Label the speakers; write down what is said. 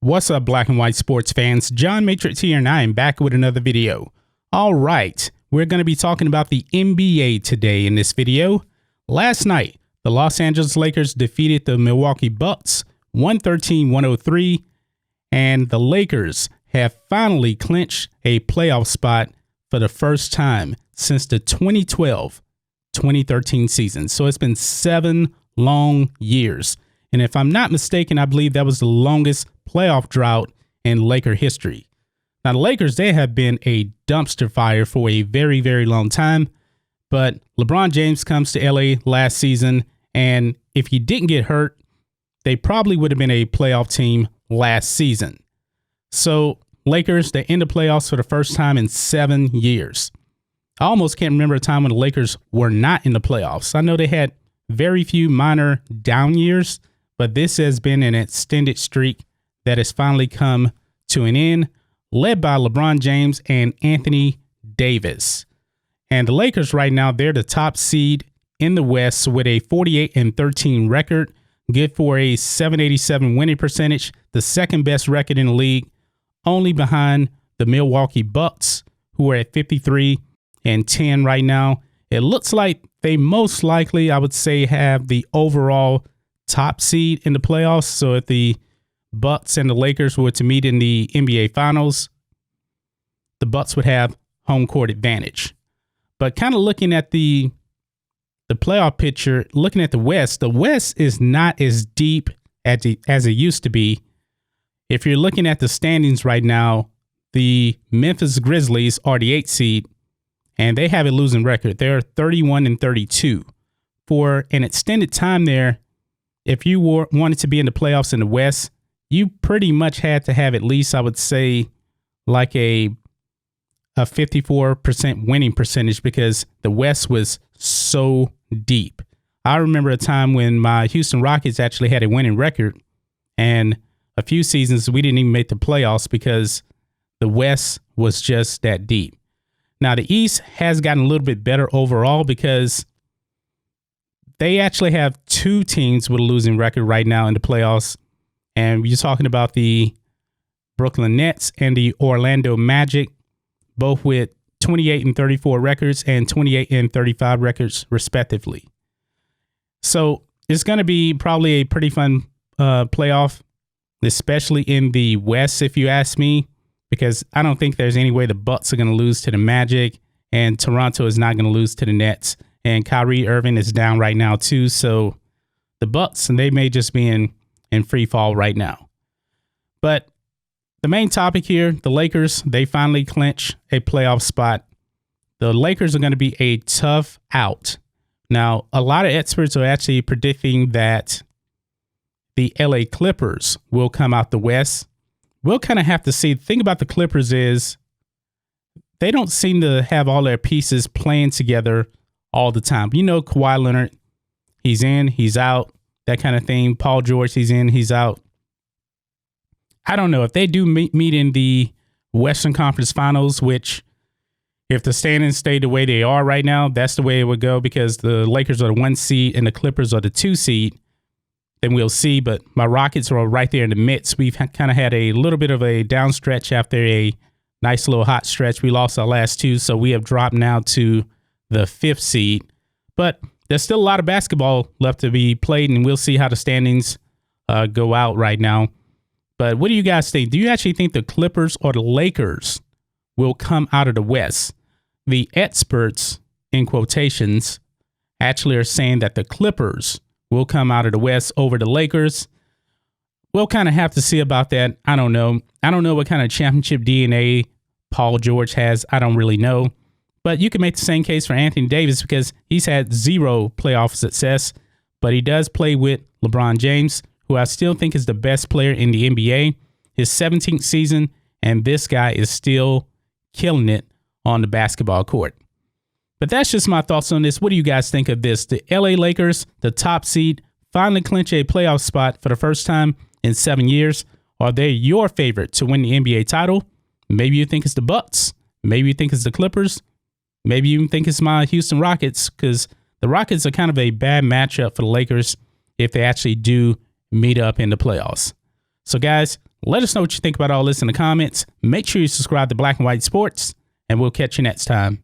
Speaker 1: What's up, black and white sports fans? John Matrix here, and I am back with another video. All right, we're going to be talking about the NBA today in this video. Last night, the Los Angeles Lakers defeated the Milwaukee Bucks 113-103, and the Lakers have finally clinched a playoff spot for the first time since the 2012-2013 season. So it's been 7 long years. And if I'm not mistaken, I believe that was the longest playoff drought in Laker history. Now, the Lakers, they have been a dumpster fire for a very, very long time. But LeBron James comes to LA last season, and if he didn't get hurt, they probably would have been a playoff team last season. So Lakers, they end the playoffs for the first time in 7 years. I almost can't remember a time when the Lakers were not in the playoffs. I know they had very few minor down years, but this has been an extended streak that has finally come to an end, led by LeBron James and Anthony Davis. And the Lakers right now, they're the top seed in the West with a 48-13 record, good for a .787 winning percentage, the second best record in the league, only behind the Milwaukee Bucks, who are at 53-10 right now. It looks like they most likely, I would say, have the overall top seed in the playoffs. So if the Bucks and the Lakers were to meet in the NBA Finals, the Bucks would have home court advantage. But kind of looking at the playoff picture, looking at the West is not as deep as it used to be. If you're looking at the standings right now, the Memphis Grizzlies are the 8th seed, and they have a losing record. They're 31-32. For an extended time there, if you wanted to be in the playoffs in the West, you pretty much had to have at least, I would say, like a 54% winning percentage, because the West was so deep. I remember a time when my Houston Rockets actually had a winning record, and a few seasons we didn't even make the playoffs because the West was just that deep. Now, the East has gotten a little bit better overall because they actually have 2 teams with a losing record right now in the playoffs. And you're talking about the Brooklyn Nets and the Orlando Magic, both with 28-34 records and 28-35 records, respectively. So it's going to be probably a pretty fun playoff, especially in the West, if you ask me, because I don't think there's any way the Bucks are going to lose to the Magic, and Toronto is not going to lose to the Nets. And Kyrie Irving is down right now, too. So the Bucks, and they may just be in free fall right now. But the main topic here, the Lakers, they finally clinch a playoff spot. The Lakers are going to be a tough out. Now, a lot of experts are actually predicting that the LA Clippers will come out the West. We'll kind of have to see. The thing about the Clippers is they don't seem to have all their pieces playing together all the time. You know, Kawhi Leonard, he's in, he's out, that kind of thing. Paul George, he's in, he's out. I don't know if they do meet in the Western Conference Finals, which if the standings stay the way they are right now, that's the way it would go, because the Lakers are the 1 seed and the Clippers are the 2 seed. Then we'll see. But my Rockets are right there in the midst. We've kind of had a little bit of a down stretch after a nice little hot stretch. We lost our last 2, so we have dropped now to the 5th seed. But there's still a lot of basketball left to be played, and we'll see how the standings go out right now. But what do you guys think? Do you actually think the Clippers or the Lakers will come out of the West? The experts, in quotations, actually are saying that the Clippers will come out of the West over the Lakers. We'll kind of have to see about that. I don't know. I don't know what kind of championship DNA Paul George has. I don't really know. But you can make the same case for Anthony Davis, because he's had 0 playoff success, but he does play with LeBron James, who I still think is the best player in the NBA. His 17th season, and this guy is still killing it on the basketball court. But that's just my thoughts on this. What do you guys think of this? The LA Lakers, the top seed, finally clinch a playoff spot for the first time in 7 years. Are they your favorite to win the NBA title? Maybe you think it's the Bucks. Maybe you think it's the Clippers. Maybe you even think it's my Houston Rockets, because the Rockets are kind of a bad matchup for the Lakers if they actually do meet up in the playoffs. So guys, Let us know what you think about all this in the comments. Make sure you subscribe to Black and White Sports, and we'll catch you next time.